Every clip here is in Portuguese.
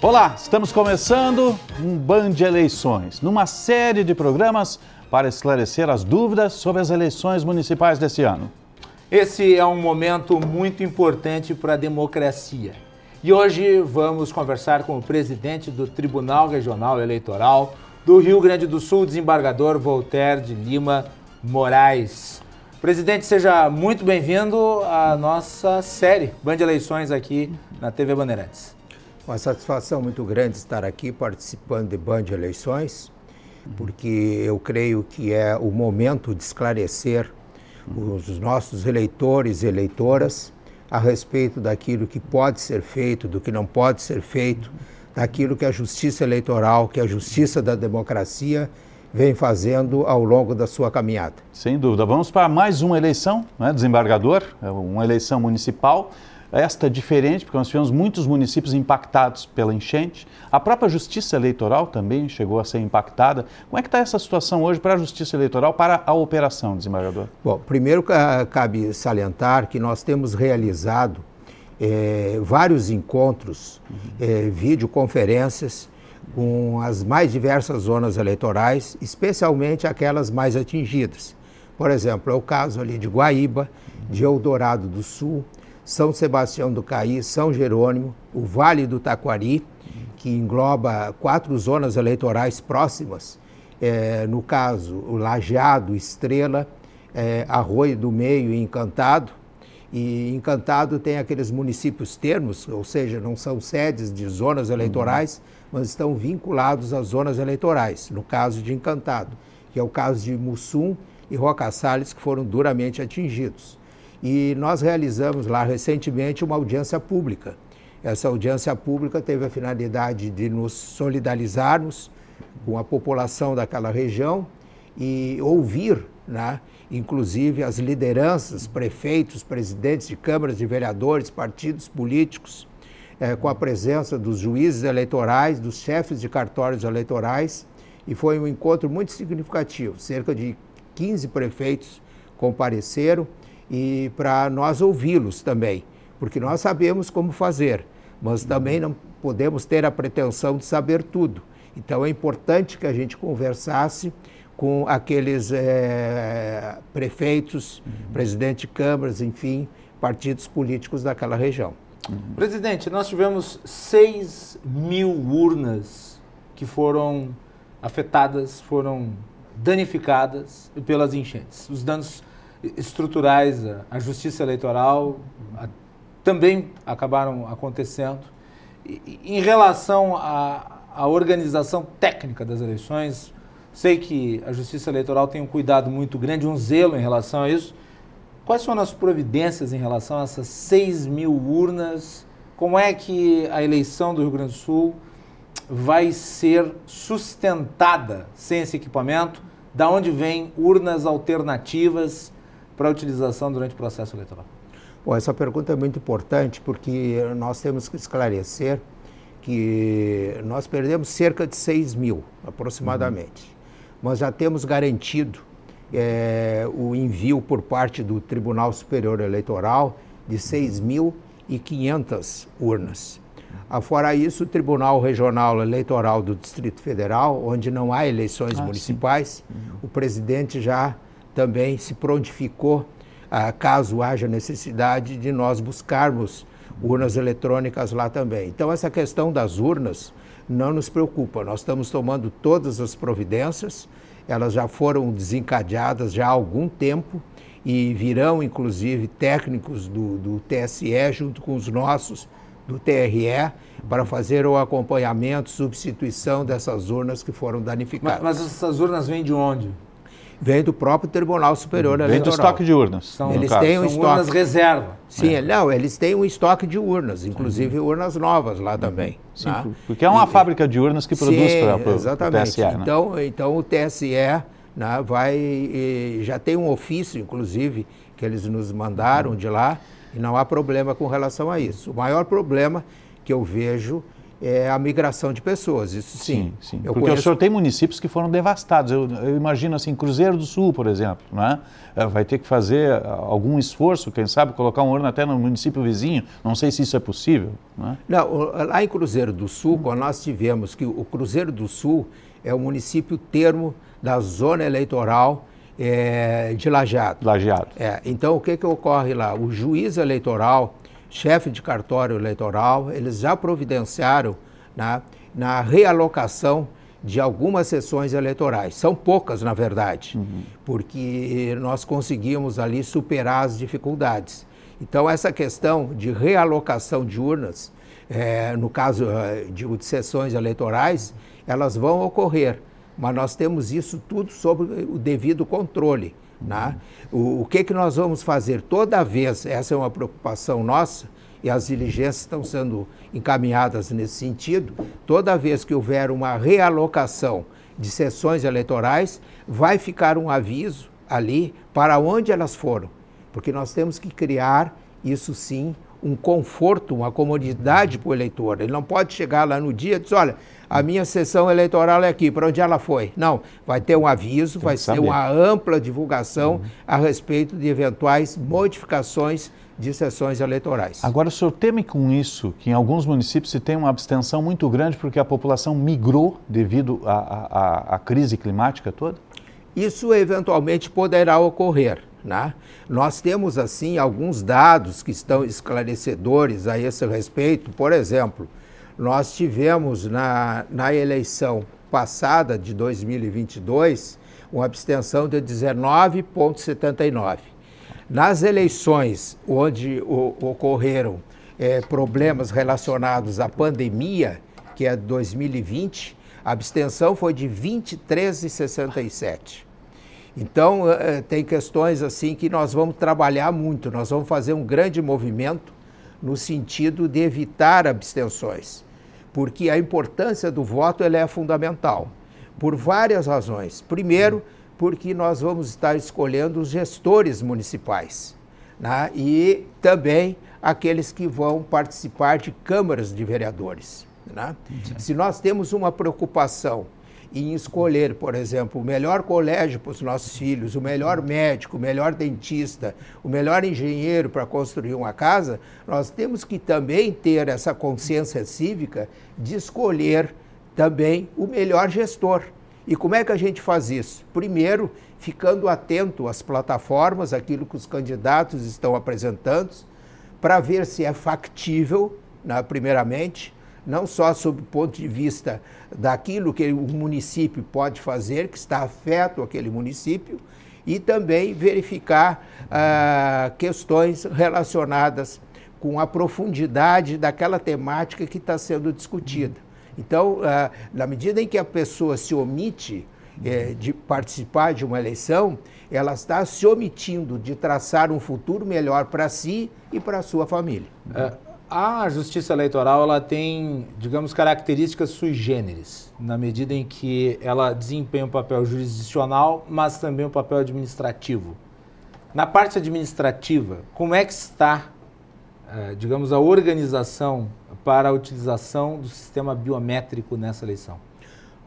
Olá, estamos começando um Band Eleições, numa série de programas para esclarecer as dúvidas sobre as eleições municipais desse ano. Esse é um momento muito importante para a democracia. E hoje vamos conversar com o presidente do Tribunal Regional Eleitoral do Rio Grande do Sul, desembargador Voltaire de Lima Moraes. Presidente, seja muito bem-vindo à nossa série Band Eleições aqui na TV Bandeirantes. Uma satisfação muito grande estar aqui participando de Band Eleições, porque eu creio que é o momento de esclarecer os nossos eleitores e eleitoras a respeito daquilo que pode ser feito, do que não pode ser feito, daquilo que a Justiça Eleitoral, que a Justiça da Democracia vem fazendo ao longo da sua caminhada. Sem dúvida. Vamos para mais uma eleição, né, desembargador, uma eleição municipal. Esta diferente, porque nós tivemos muitos municípios impactados pela enchente. A própria Justiça Eleitoral também chegou a ser impactada. Como é que está essa situação hoje para a Justiça Eleitoral, para a operação, desembargador? Bom, primeiro cabe salientar que nós temos realizado vários encontros, videoconferências com as mais diversas zonas eleitorais, especialmente aquelas mais atingidas. Por exemplo, é o caso ali de Guaíba, de Eldorado do Sul, São Sebastião do Caí, São Jerônimo, o Vale do Taquari, que engloba 4 zonas eleitorais próximas, no caso, o Lajeado, Estrela, Arroio do Meio e Encantado. E Encantado tem aqueles municípios termos, ou seja, não são sedes de zonas eleitorais, mas estão vinculados às zonas eleitorais, no caso de Encantado, que é o caso de Mussum e Roca Salles, que foram duramente atingidos. E nós realizamos lá recentemente uma audiência pública. Essa audiência pública teve a finalidade de nos solidarizarmos com a população daquela região e ouvir, né, inclusive as lideranças, prefeitos, presidentes de câmaras de vereadores, partidos políticos, com a presença dos juízes eleitorais, dos chefes de cartórios eleitorais, e foi um encontro muito significativo. Cerca de 15 prefeitos compareceram, e para nós ouvi-los também, porque nós sabemos como fazer, mas também não podemos ter a pretensão de saber tudo. Então é importante que a gente conversasse com aqueles prefeitos, presidente de câmaras, enfim, partidos políticos daquela região. Presidente, nós tivemos 6.000 urnas que foram afetadas, foram danificadas pelas enchentes. Os danos estruturais, a Justiça Eleitoral também acabaram acontecendo. Em relação à organização técnica das eleições, sei que a Justiça Eleitoral tem um cuidado muito grande, um zelo em relação a isso. Quais são as providências em relação a essas 6.000 urnas? Como é que a eleição do Rio Grande do Sul vai ser sustentada sem esse equipamento? Da onde vêm urnas alternativas para a utilização durante o processo eleitoral? Bom, essa pergunta é muito importante porque nós temos que esclarecer que nós perdemos cerca de 6.000, aproximadamente. Mas já temos garantido o envio por parte do Tribunal Superior Eleitoral de 6.500 urnas. Fora isso, o Tribunal Regional Eleitoral do Distrito Federal, onde não há eleições municipais, o presidente já também se prontificou, caso haja necessidade de nós buscarmos urnas eletrônicas lá também. Então, essa questão das urnas não nos preocupa. Nós estamos tomando todas as providências, elas já foram desencadeadas já há algum tempo e virão, inclusive, técnicos do TSE junto com os nossos do TRE para fazer o acompanhamento, substituição dessas urnas que foram danificadas. Mas essas urnas vêm de onde? Vem do próprio Tribunal Superior Eleitoral. Vem do estoque de urnas. Eles têm um estoque. Urnas reserva. Sim, não, eles têm um estoque de urnas, inclusive urnas novas lá também. Sim, né? Porque é uma fábrica de urnas que produz para o TSE. Né? Então o TSE, né, já tem um ofício, inclusive, que eles nos mandaram de lá, e não há problema com relação a isso. O maior problema que eu vejo a migração de pessoas, isso sim. Sim. Porque o senhor tem municípios que foram devastados. Eu imagino assim, Cruzeiro do Sul, por exemplo, né? Vai ter que fazer algum esforço, quem sabe, colocar uma urna até no município vizinho. Não sei se isso é possível. Né? Não, lá em Cruzeiro do Sul, quando nós tivemos que o Cruzeiro do Sul é o município termo da zona eleitoral de Lajeado. Então, o que ocorre lá? O juiz eleitoral, chefe de cartório eleitoral, eles já providenciaram na realocação de algumas sessões eleitorais. São poucas, na verdade, porque nós conseguimos ali superar as dificuldades. Então, essa questão de realocação de urnas, no caso de sessões eleitorais, elas vão ocorrer, mas nós temos isso tudo sob o devido controle. Né? O que nós vamos fazer toda vez, essa é uma preocupação nossa, e as diligências estão sendo encaminhadas nesse sentido, toda vez que houver uma realocação de sessões eleitorais, vai ficar um aviso ali para onde elas foram, porque nós temos que criar, isso sim, um conforto, uma comodidade para o eleitor. Ele não pode chegar lá no dia e dizer, olha, a minha sessão eleitoral é aqui, para onde ela foi? Não, vai ter um aviso, vai ser uma ampla divulgação a respeito de eventuais modificações de sessões eleitorais. Agora, o senhor teme com isso que em alguns municípios se tem uma abstenção muito grande porque a população migrou devido à crise climática toda? Isso eventualmente poderá ocorrer. Né? Nós temos, assim, alguns dados que estão esclarecedores a esse respeito. Por exemplo, nós tivemos na eleição passada de 2022 uma abstenção de 19,79%. Nas eleições onde ocorreram problemas relacionados à pandemia, que é 2020, a abstenção foi de 23,67%. Então, tem questões assim que nós vamos trabalhar muito, nós vamos fazer um grande movimento no sentido de evitar abstenções, porque a importância do voto ela é fundamental, por várias razões. Primeiro, porque nós vamos estar escolhendo os gestores municipais, né? E também aqueles que vão participar de câmaras de vereadores. Né? Se nós temos uma preocupação em escolher, por exemplo, o melhor colégio para os nossos filhos, o melhor médico, o melhor dentista, o melhor engenheiro para construir uma casa, nós temos que também ter essa consciência cívica de escolher também o melhor gestor. E como é que a gente faz isso? Primeiro, ficando atento às plataformas, aquilo que os candidatos estão apresentando, para ver se é factível, né, primeiramente, não só sob o ponto de vista daquilo que o município pode fazer, que está afeto àquele município, e também verificar questões relacionadas com a profundidade daquela temática que está sendo discutida. Então, na medida em que a pessoa se omite de participar de uma eleição, ela está se omitindo de traçar um futuro melhor para si e para a sua família. A Justiça Eleitoral ela tem, digamos, características sui generis, na medida em que ela desempenha um papel jurisdicional, mas também um papel administrativo. Na parte administrativa, como é que está, digamos, a organização para a utilização do sistema biométrico nessa eleição?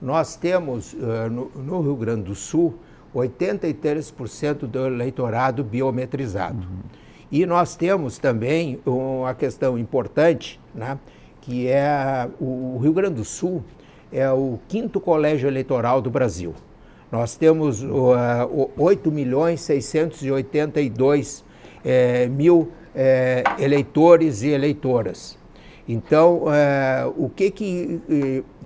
Nós temos, no Rio Grande do Sul, 83% do eleitorado biometrizado. E nós temos também uma questão importante, né, que é o Rio Grande do Sul é o 5º colégio eleitoral do Brasil. Nós temos 8.682.000 eleitores e eleitoras. Então, o que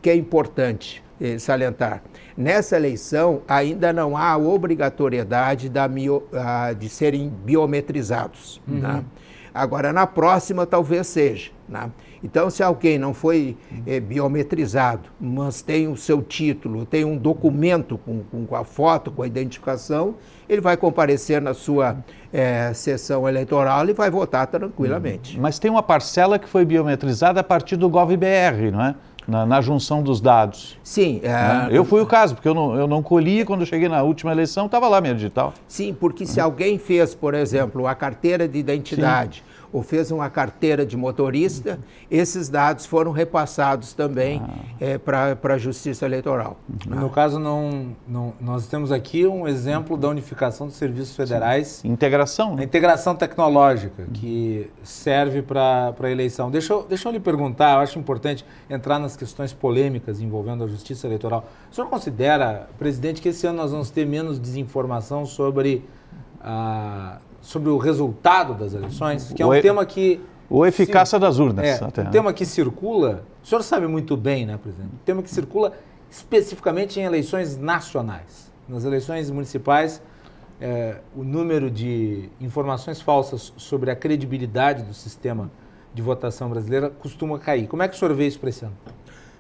é importante salientar? Nessa eleição, ainda não há obrigatoriedade de serem biometrizados. Né? Agora, na próxima, talvez seja. Né? Então, se alguém não foi biometrizado, mas tem o seu título, tem um documento com a foto, com a identificação, ele vai comparecer na sua sessão eleitoral e vai votar tranquilamente. Mas tem uma parcela que foi biometrizada a partir do GovBR, não é? Na junção dos dados. Sim. Eu fui o caso, porque eu não colhi, quando eu cheguei na última eleição, estava lá minha digital. Sim, porque se alguém fez, por exemplo, a carteira de identidade, ou fez uma carteira de motorista, esses dados foram repassados também para a Justiça Eleitoral. No caso, nós temos aqui um exemplo da unificação dos serviços federais. Sim. Integração, né? A integração tecnológica que serve para a eleição. Deixa eu lhe perguntar, eu acho importante entrar nas questões polêmicas envolvendo a Justiça Eleitoral. O senhor considera, presidente, que esse ano nós vamos ter menos desinformação sobre o resultado das eleições, que é um tema que... Ou eficácia das urnas. Um tema que circula, o senhor sabe muito bem, né, presidente? Um tema que circula especificamente em eleições nacionais. Nas eleições municipais, o número de informações falsas sobre a credibilidade do sistema de votação brasileira costuma cair. Como é que o senhor vê isso para esse ano?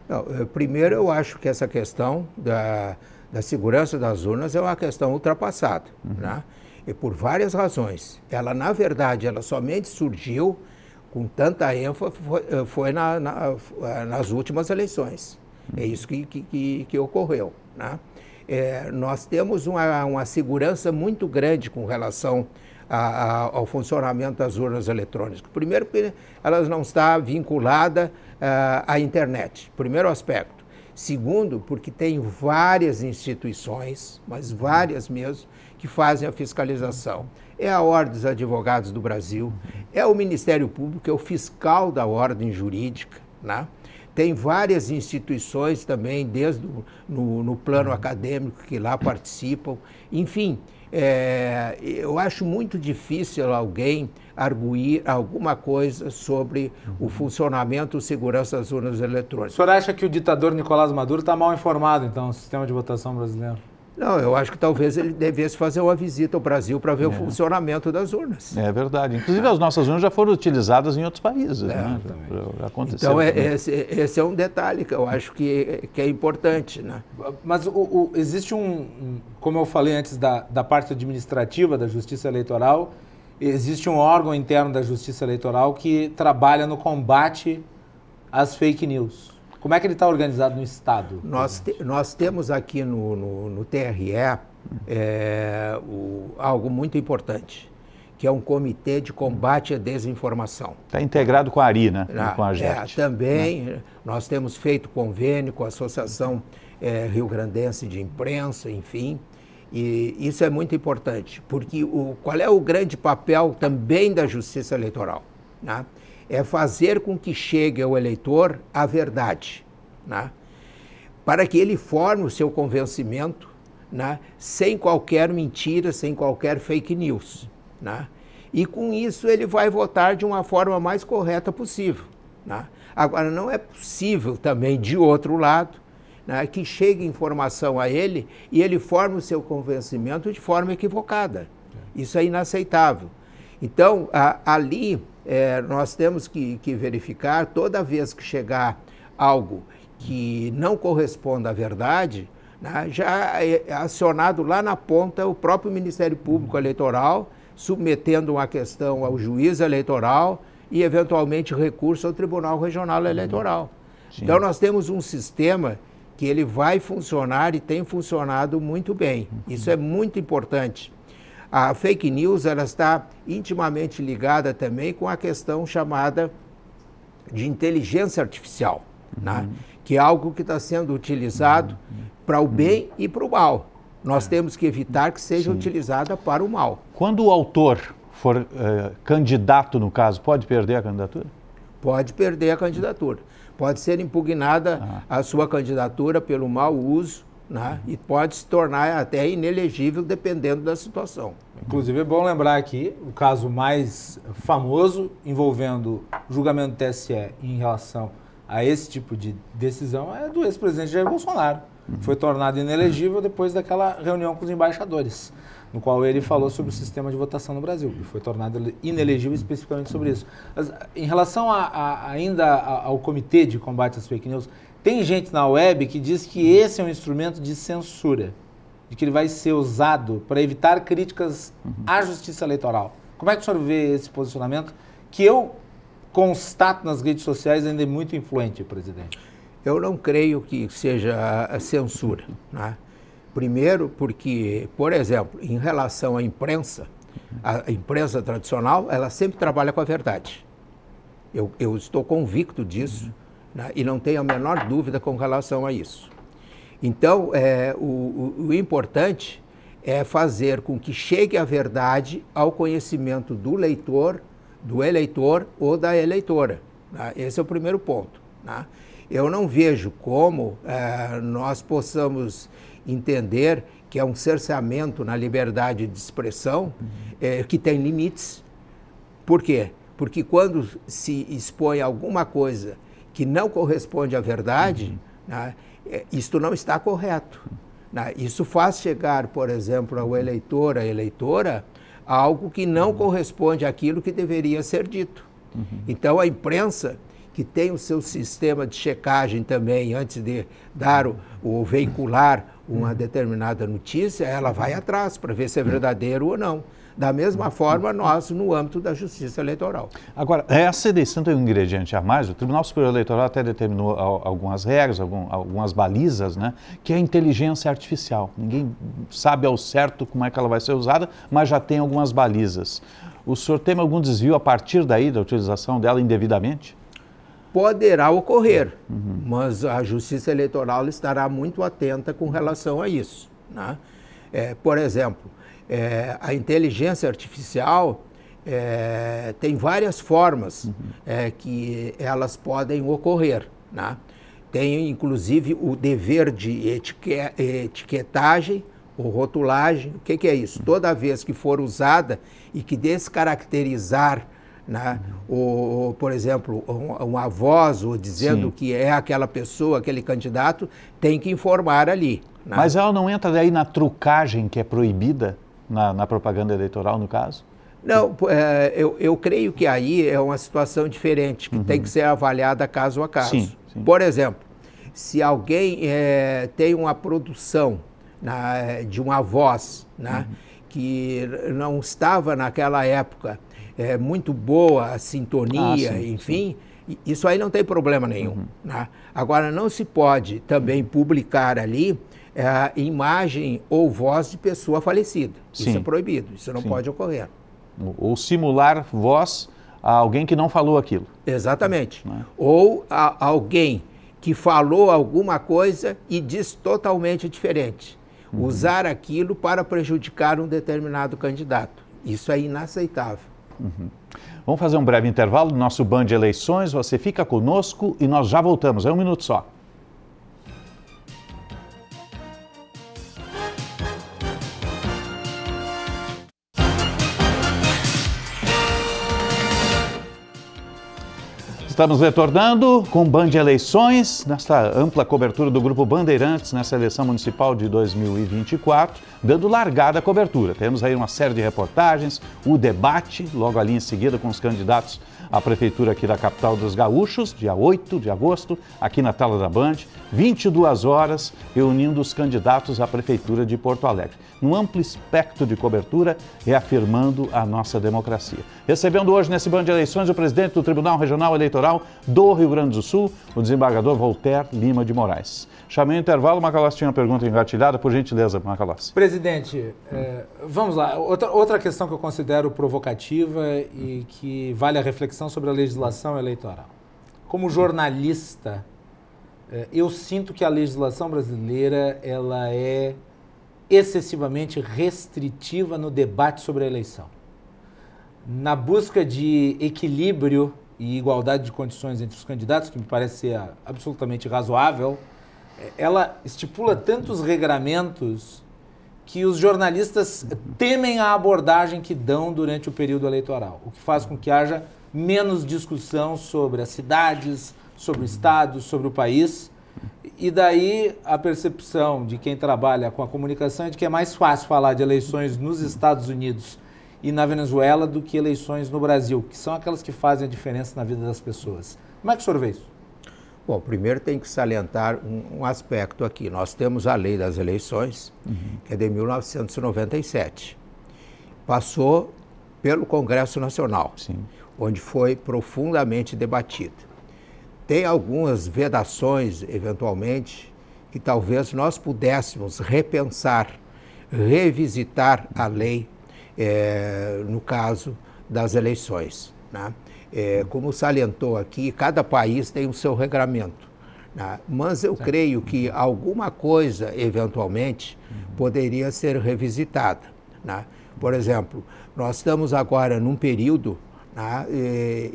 Não, primeiro, eu acho que essa questão da segurança das urnas é uma questão ultrapassada, né? E por várias razões. Ela, na verdade, ela somente surgiu com tanta ênfase foi nas últimas eleições. É isso que ocorreu, né? Nós temos uma segurança muito grande com relação ao funcionamento das urnas eletrônicas. Primeiro, porque elas não estão vinculadas à internet, primeiro aspecto. Segundo, porque tem várias instituições, mas várias mesmo, que fazem a fiscalização. É a Ordem dos Advogados do Brasil, é o Ministério Público, é o fiscal da ordem jurídica, né? Tem várias instituições também, desde no plano acadêmico, que lá participam. Enfim, eu acho muito difícil alguém arguir alguma coisa sobre o funcionamento e segurança das urnas eletrônicas. O senhor acha que o ditador Nicolás Maduro está mal informado, então, no sistema de votação brasileiro? Não, eu acho que talvez ele devesse fazer uma visita ao Brasil para ver o funcionamento das urnas. É verdade. Inclusive, as nossas urnas já foram utilizadas em outros países. Né? Já aconteceu. Então, esse é um detalhe que eu acho que é importante, né? Mas existe como eu falei antes da parte administrativa da Justiça Eleitoral, existe um órgão interno da Justiça Eleitoral que trabalha no combate às fake news. Como é que ele está organizado no Estado? Nós temos aqui no TRE algo muito importante, que é um comitê de combate à desinformação. Está integrado com a ARI, né? Com a GERT. Também nós temos feito convênio com a Associação Rio-Grandense de Imprensa, enfim, e isso é muito importante, porque qual é o grande papel também da Justiça Eleitoral, né? É fazer com que chegue ao eleitor a verdade, né? Para que ele forme o seu convencimento, né? Sem qualquer mentira, sem qualquer fake news, né? E com isso ele vai votar de uma forma mais correta possível, né? Agora, não é possível também, de outro lado, né, que chegue informação a ele e ele forme o seu convencimento de forma equivocada. Isso é inaceitável. Então, ali... nós temos que verificar, toda vez que chegar algo que não corresponda à verdade, né, já é acionado lá na ponta o próprio Ministério Público Eleitoral, submetendo uma questão ao juiz eleitoral e, eventualmente, recurso ao Tribunal Regional Eleitoral. Sim. Então, nós temos um sistema que ele vai funcionar e tem funcionado muito bem. Isso é muito importante. A fake news ela está intimamente ligada também com a questão chamada de inteligência artificial, né? Que é algo que está sendo utilizado para o bem e para o mal. Nós temos que evitar que seja utilizada para o mal. Quando o autor for candidato, no caso, pode perder a candidatura? Pode perder a candidatura. Pode ser impugnada a sua candidatura pelo mau uso, né? E pode se tornar até inelegível dependendo da situação. Inclusive é bom lembrar aqui o caso mais famoso envolvendo o julgamento do TSE em relação a esse tipo de decisão é do ex-presidente Jair Bolsonaro. Foi tornado inelegível depois daquela reunião com os embaixadores, no qual ele falou sobre o sistema de votação no Brasil, e foi tornado inelegível especificamente sobre isso. Mas, em relação ainda ao Comitê de Combate às Fake News, tem gente na web que diz que esse é um instrumento de censura, de que ele vai ser usado para evitar críticas à justiça eleitoral. Como é que o senhor vê esse posicionamento, que eu constato nas redes sociais ainda é muito influente, presidente? Eu não creio que seja a censura, né? Primeiro porque, por exemplo, em relação à imprensa, A imprensa tradicional, ela sempre trabalha com a verdade. Eu estou convicto disso, né, e não tenho a menor dúvida com relação a isso. Então, o importante é fazer com que chegue a verdade ao conhecimento do leitor, do eleitor ou da eleitora. Né? Esse é o primeiro ponto. Né? Eu não vejo como nós possamos entender que é um cerceamento na liberdade de expressão que tem limites. Por quê? Porque quando se expõe alguma coisa que não corresponde à verdade, né, isto não está correto. Né? Isso faz chegar, por exemplo, ao eleitor, à eleitora, algo que não corresponde àquilo que deveria ser dito. Então, a imprensa, que tem o seu sistema de checagem também, antes de dar ou veicular uma determinada notícia, ela vai atrás para ver se é verdadeiro ou não. Da mesma forma, nós, no âmbito da justiça eleitoral. Agora, essa eleição tem um ingrediente a mais. O Tribunal Superior Eleitoral até determinou algumas regras, algumas balizas, né? Que é a inteligência artificial. Ninguém sabe ao certo como é que ela vai ser usada, mas já tem algumas balizas. O senhor tem algum desvio a partir daí, da utilização dela indevidamente? Poderá ocorrer, mas a Justiça Eleitoral estará muito atenta com relação a isso. Né? Por exemplo, a inteligência artificial tem várias formas que elas podem ocorrer. Né? Tem, inclusive, o dever de etiquetagem ou rotulagem. O que é isso? Toda vez que for usada e que descaracterizar, né, por exemplo, uma voz ou dizendo que é aquela pessoa, aquele candidato, tem que informar ali. Né? Mas ela não entra daí na trucagem que é proibida na propaganda eleitoral, no caso? Não, eu creio que aí é uma situação diferente, que tem que ser avaliada caso a caso. Sim. Por exemplo, se alguém tem uma produção de uma voz, né, que não estava naquela época muito boa, a sintonia, enfim, isso aí não tem problema nenhum. Né? Agora, não se pode também publicar ali imagem ou voz de pessoa falecida. Isso é proibido, isso não pode ocorrer. Ou simular voz a alguém que não falou aquilo. Exatamente. Né? Ou alguém que falou alguma coisa e diz totalmente diferente. Usar aquilo para prejudicar um determinado candidato. Isso é inaceitável. Vamos fazer um breve intervalo do nosso Band Eleições. Você fica conosco e nós já voltamos. É um minuto só. Estamos retornando com Band Eleições, nesta ampla cobertura do Grupo Bandeirantes, nessa eleição municipal de 2024, dando largada à cobertura. Temos aí uma série de reportagens, o debate, logo ali em seguida com os candidatos à Prefeitura aqui da capital dos Gaúchos, dia 8 de agosto, aqui na tela da Band, 22 horas, reunindo os candidatos à Prefeitura de Porto Alegre, num amplo espectro de cobertura, reafirmando a nossa democracia. Recebendo hoje nesse Band Eleições o presidente do Tribunal Regional Eleitoral do Rio Grande do Sul, o desembargador Voltaire Lima de Moraes. Chamei o intervalo, Macalossi tinha uma pergunta engatilhada, por gentileza, Macalossi. Presidente, vamos lá. Outra questão que eu considero provocativa e que vale a reflexão sobre a legislação eleitoral. Como jornalista, eu sinto que a legislação brasileira ela é excessivamente restritiva no debate sobre a eleição. Na busca de equilíbrio e igualdade de condições entre os candidatos, que me parece ser absolutamente razoável, ela estipula tantos regramentos que os jornalistas temem a abordagem que dão durante o período eleitoral, o que faz com que haja menos discussão sobre as cidades, sobre o estado, sobre o país. E daí a percepção de quem trabalha com a comunicação é de que é mais fácil falar de eleições nos Estados Unidos e na Venezuela do que eleições no Brasil, que são aquelas que fazem a diferença na vida das pessoas. Como é que o senhor vê isso? Bom, primeiro tem que salientar um aspecto aqui. Nós temos a lei das eleições, que é de 1997. Passou pelo Congresso Nacional, onde foi profundamente debatida. Tem algumas vedações, eventualmente, que talvez nós pudéssemos repensar, revisitar a lei, no caso das eleições, né? Como salientou aqui, cada país tem o seu regramento, né? Mas eu creio que alguma coisa, eventualmente, poderia ser revisitada, né? Por exemplo, nós estamos agora num período, né,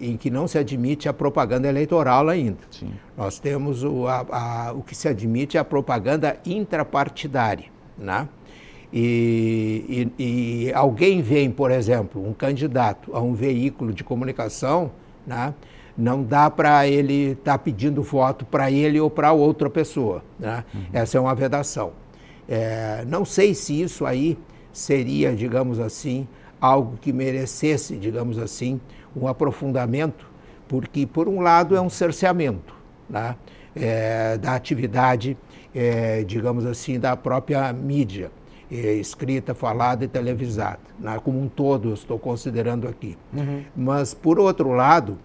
em que não se admite a propaganda eleitoral ainda. Sim. Nós temos o que se admite é a propaganda intrapartidária, né? E alguém vem, por exemplo, um candidato a um veículo de comunicação, né, não dá para ele estar pedindo voto para ele ou para outra pessoa, né? Essa é uma vedação. Não sei se isso aí seria, digamos assim, algo que merecesse, digamos assim, um aprofundamento, porque, por um lado, é um cerceamento, né, da atividade, digamos assim, da própria mídia, escrita, falada e televisada, né, como um todo, eu estou considerando aqui. Mas, por outro lado,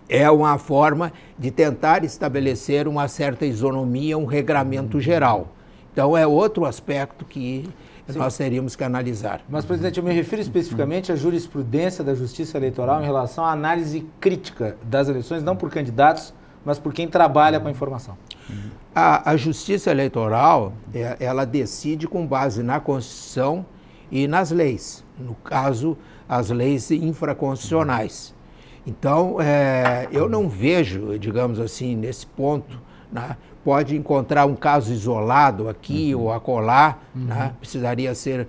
é uma forma de tentar estabelecer uma certa isonomia, um regramento geral. Então, é outro aspecto que nós teríamos que analisar. Mas, presidente, eu me refiro especificamente à jurisprudência da Justiça Eleitoral em relação à análise crítica das eleições, não por candidatos, mas por quem trabalha com a informação. A Justiça Eleitoral, ela decide com base na Constituição e nas leis, no caso, as leis infraconstitucionais. Então, eu não vejo, digamos assim, nesse ponto, né, pode encontrar um caso isolado aqui ou acolá, né, precisaria ser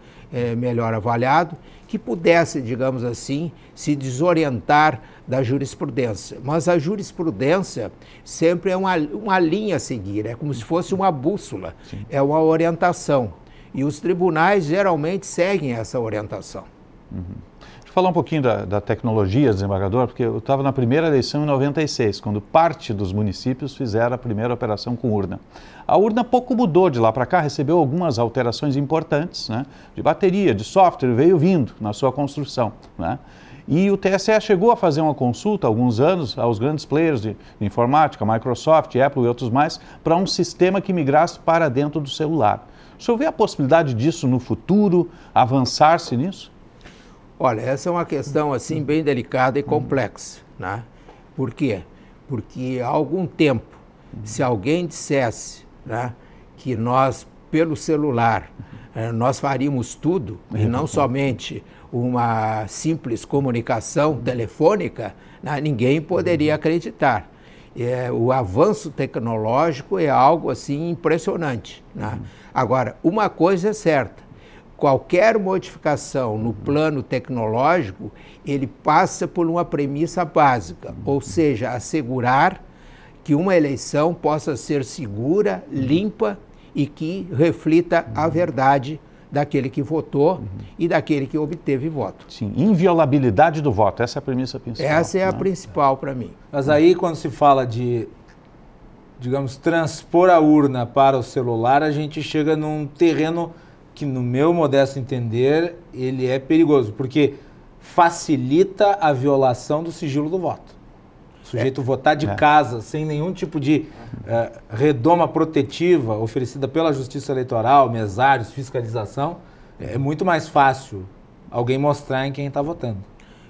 melhor avaliado, que pudesse, digamos assim, se desorientar da jurisprudência. Mas a jurisprudência sempre é uma linha a seguir, é como se fosse uma bússola, é uma orientação. E os tribunais geralmente seguem essa orientação. Deixa eu falar um pouquinho da tecnologia, desembargador, porque eu estava na primeira eleição em 96, quando parte dos municípios fizeram a primeira operação com urna. A urna pouco mudou de lá para cá, recebeu algumas alterações importantes, né, de bateria, de software, veio vindo na sua construção, né? E o TSE chegou a fazer uma consulta há alguns anos aos grandes players de informática, Microsoft, Apple e outros mais, para um sistema que migrasse para dentro do celular. O senhor vê a possibilidade disso no futuro, avançar-se nisso? Olha, essa é uma questão assim bem delicada e complexa, né? Por quê? Porque há algum tempo, se alguém dissesse, né, que nós, pelo celular, nós faríamos tudo, e não somente uma simples comunicação telefônica, né, ninguém poderia acreditar. O avanço tecnológico é algo assim impressionante, né? Agora, uma coisa é certa, qualquer modificação no plano tecnológico, ele passa por uma premissa básica, ou seja, assegurar que uma eleição possa ser segura, limpa e que reflita a verdade daquele que votou e daquele que obteve voto. Sim, inviolabilidade do voto, essa é a premissa principal. Essa é a principal para mim. Mas aí, quando se fala de, digamos, transpor a urna para o celular, a gente chega num terreno que, no meu modesto entender, ele é perigoso, porque facilita a violação do sigilo do voto. O sujeito votar de casa, sem nenhum tipo de redoma protetiva oferecida pela Justiça Eleitoral, mesários, fiscalização, é muito mais fácil alguém mostrar em quem está votando.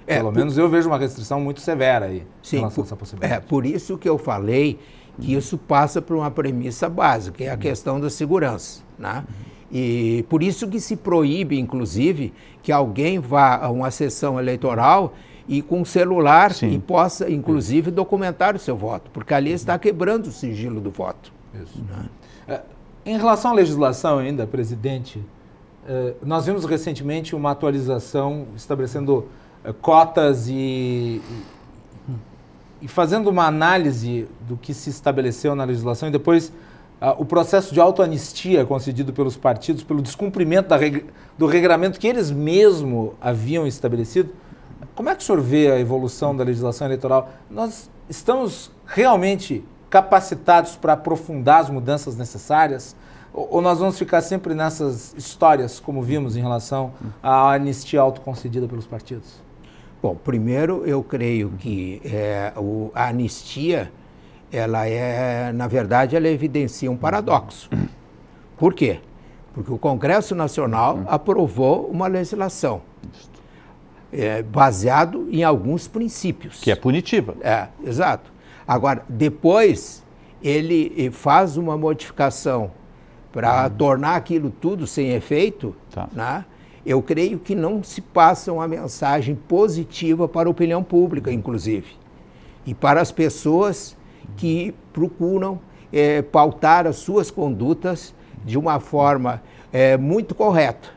Pelo menos eu vejo uma restrição muito severa aí em relação a essa possibilidade. Por isso que eu falei que isso passa por uma premissa básica, que é a questão da segurança, né? E por isso que se proíbe, inclusive, que alguém vá a uma sessão eleitoral e com um celular e possa, inclusive, documentar o seu voto, porque ali está quebrando o sigilo do voto. Isso. Em relação à legislação ainda, presidente, nós vimos recentemente uma atualização estabelecendo cotas e fazendo uma análise do que se estabeleceu na legislação e depois o processo de autoanistia concedido pelos partidos pelo descumprimento do regramento que eles mesmos haviam estabelecido. Como é que o senhor vê a evolução da legislação eleitoral? Nós estamos realmente capacitados para aprofundar as mudanças necessárias? Ou nós vamos ficar sempre nessas histórias, como vimos em relação à anistia autoconcedida pelos partidos? Bom, primeiro eu creio que a anistia, na verdade, ela evidencia um paradoxo. Por quê? Porque o Congresso Nacional aprovou uma legislação. baseado em alguns princípios. Que é punitiva. Exato. Agora, depois, ele faz uma modificação para tornar aquilo tudo sem efeito, né? Eu creio que não se passa uma mensagem positiva para a opinião pública, inclusive, e para as pessoas que procuram pautar as suas condutas de uma forma muito correta.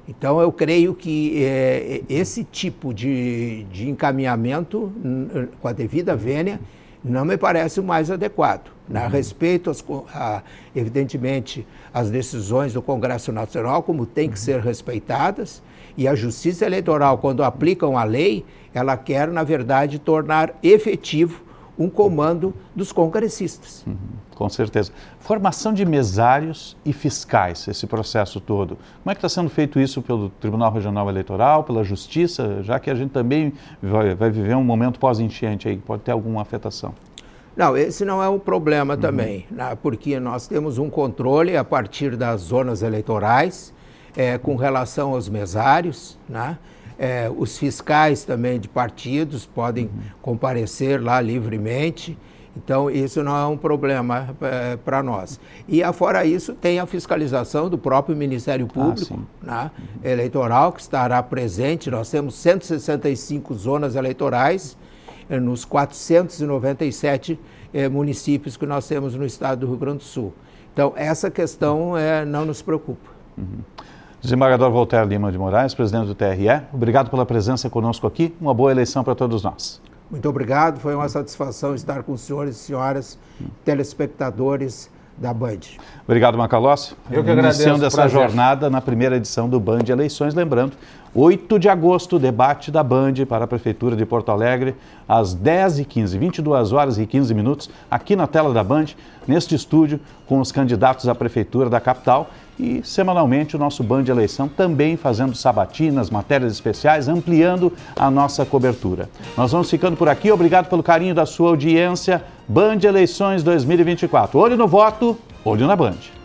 Então, eu creio que esse tipo de encaminhamento, com a devida vênia, não me parece o mais adequado. Respeito, evidentemente, as decisões do Congresso Nacional, como tem que ser respeitadas, e a Justiça Eleitoral, quando aplicam a lei, ela quer, na verdade, tornar efetivo um comando dos congressistas. Com certeza. Formação de mesários e fiscais, esse processo todo. Como é que está sendo feito isso pelo Tribunal Regional Eleitoral, pela Justiça, já que a gente também vai viver um momento pós-enchente aí, pode ter alguma afetação? Não, esse não é um problema também, né? Porque nós temos um controle a partir das zonas eleitorais com relação aos mesários, né? Os fiscais também de partidos podem comparecer lá livremente, então isso não é um problema para nós. E fora isso tem a fiscalização do próprio Ministério Público, né, eleitoral, que estará presente. Nós temos 165 zonas eleitorais nos 497 municípios que nós temos no estado do Rio Grande do Sul. Então essa questão não nos preocupa. Desembargador Voltaire Lima de Moraes, presidente do TRE, obrigado pela presença conosco aqui. Uma boa eleição para todos nós. Muito obrigado, foi uma satisfação estar com os senhores e senhoras telespectadores da Band. Obrigado, Macalossi. Eu que agradeço. Iniciando essa jornada na primeira edição do Band Eleições, lembrando, 8 de agosto, debate da Band para a Prefeitura de Porto Alegre, às 10h15, 22 horas e 15 minutos, aqui na tela da Band, neste estúdio, com os candidatos à Prefeitura da capital. E, semanalmente, o nosso Band Eleição também fazendo sabatinas, matérias especiais, ampliando a nossa cobertura. Nós vamos ficando por aqui. Obrigado pelo carinho da sua audiência. Band Eleições 2024. Olho no voto, olho na Band.